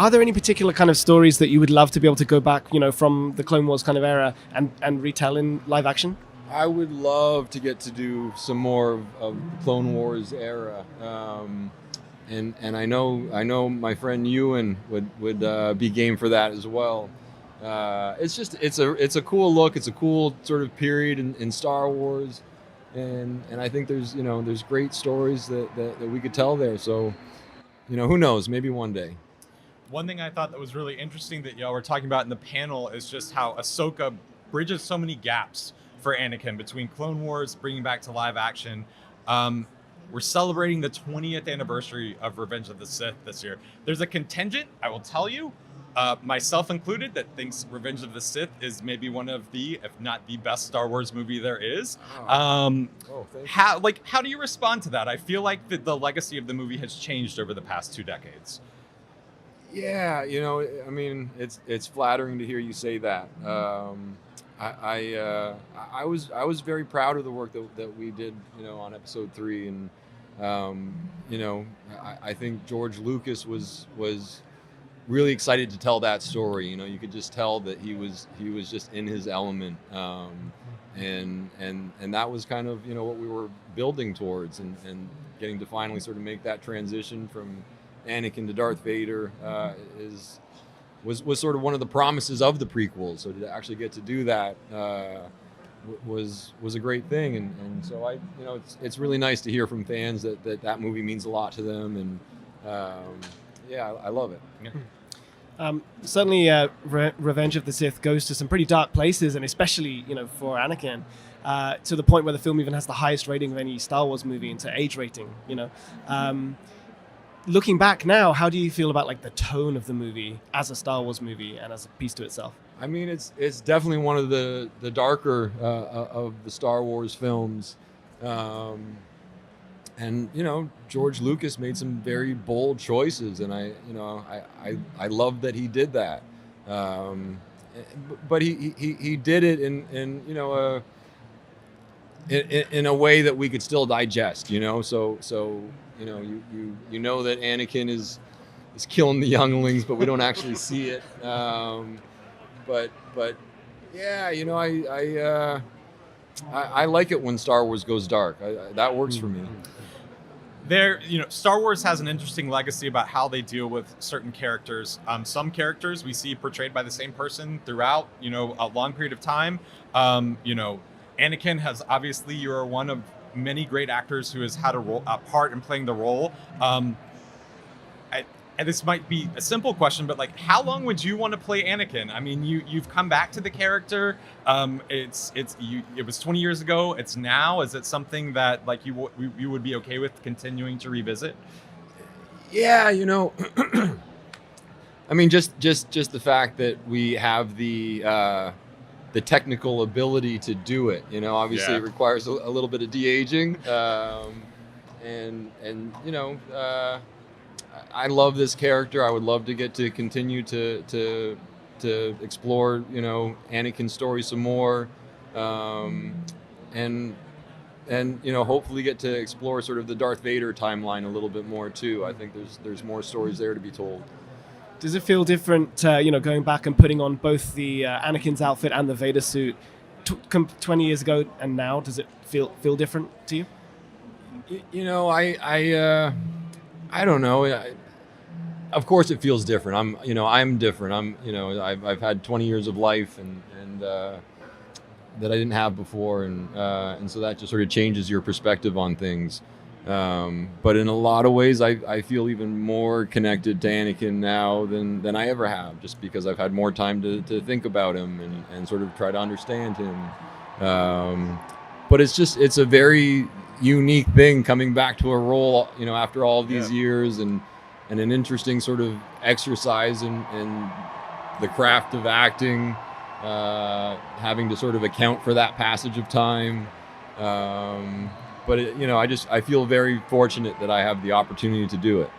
Are there any particular kind of stories that you would love to be able to go back, from the Clone Wars kind of era and retell in live action? I would love to get to do some more of Clone Wars era, and I know my friend Ewan would be game for that as well. It's a cool look. It's a cool sort of period in Star Wars, and I think there's great stories that we could tell there. So, who knows? Maybe one day. One thing I thought that was really interesting that y'all were talking about in the panel is just how Ahsoka bridges so many gaps for Anakin between Clone Wars, bringing back to live action. We're celebrating the 20th anniversary of Revenge of the Sith this year. There's a contingent, I will tell you, myself included, that thinks Revenge of the Sith is maybe one of the, if not the best Star Wars movie there is. How do you respond to that? I feel like the legacy of the movie has changed over the past 2 decades. Yeah, I mean, it's flattering to hear you say that. I was very proud of the work that we did, on episode 3, and I think George Lucas was really excited to tell that story. You could just tell that he was just in his element, and that was kind of what we were building towards, and getting to finally sort of make that transition from Anakin to Darth Vader was sort of one of the promises of the prequels. So to actually get to do that was a great thing, and so it's really nice to hear from fans that movie means a lot to them, and I love it. Yeah. Certainly, Revenge of the Sith goes to some pretty dark places, and especially for Anakin, to the point where the film even has the highest rating of any Star Wars movie into age rating. Looking back now, how do you feel about the tone of the movie as a Star Wars movie and as a piece to itself? I mean, it's definitely one of the darker of the Star Wars films, and George Lucas made some very bold choices, and I love that he did that, but he did it in a way that we could still digest, so. You know that Anakin is killing the younglings, but we don't actually see it. But yeah, I like it when Star Wars goes dark. That works for me. Star Wars has an interesting legacy about how they deal with certain characters. Some characters we see portrayed by the same person throughout, a long period of time. Anakin has, obviously, you're one of many great actors who has had a part in playing the role. And this might be a simple question, but how long would you want to play Anakin? I mean, you've come back to the character. It was 20 years ago. It's now. Is it something that you would be okay with continuing to revisit? Yeah, I mean, just the fact that we have the technical ability to do it, obviously It requires a little bit of de-aging, and I love this character. I would love to get to continue to explore Anakin's story some more, and hopefully get to explore sort of the Darth Vader timeline a little bit more too. I think there's more stories there to be told. Does it feel different, going back and putting on both the Anakin's outfit and the Vader suit 20 years ago and now? Does it feel different to you? I don't know. Of course, it feels different. I'm different. I've had 20 years of life and that I didn't have before, and so that just sort of changes your perspective on things. But in a lot of ways, I feel even more connected to Anakin now than I ever have, just because I've had more time to think about him and sort of try to understand him. But it's a very unique thing coming back to a role, after all of these years, and an interesting sort of exercise in the craft of acting, having to sort of account for that passage of time. But I feel very fortunate that I have the opportunity to do it.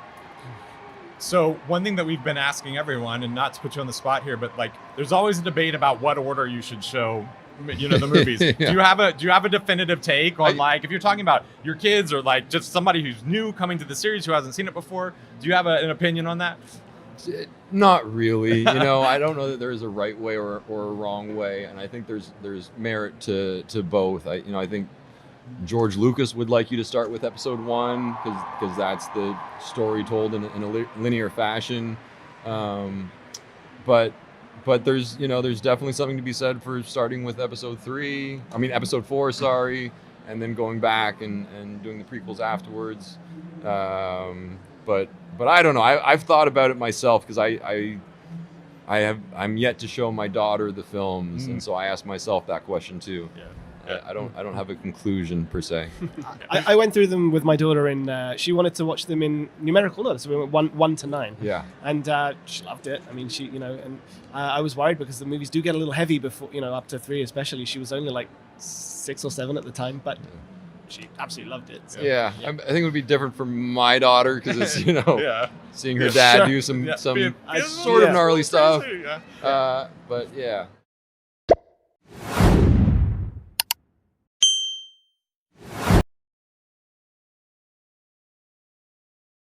So one thing that we've been asking everyone, and not to put you on the spot here, but there's always a debate about what order you should show, the movies. Yeah. Do you have a definitive take on if you're talking about your kids or just somebody who's new coming to the series who hasn't seen it before? Do you have an opinion on that? Not really. I don't know that there is a right way or a wrong way, and I think there's merit to both. I think George Lucas would like you to start with episode 1 because that's the story told in a linear fashion. But there's definitely something to be said for starting with episode 4, sorry, and then going back and doing the prequels afterwards. But I don't know. I've thought about it myself because I'm yet to show my daughter the films, and so I asked myself that question too. Yeah. I don't have a conclusion per se. I went through them with my daughter, and she wanted to watch them in numerical order, so we went 1 to 9. Yeah. And she loved it. I mean, and I was worried because the movies do get a little heavy before, up to 3 especially. She was only like 6 or 7 at the time, but she absolutely loved it. So, yeah. I think it would be different for my daughter because it's seeing her dad do some Being sort of gnarly stuff. crazy, yeah. But yeah.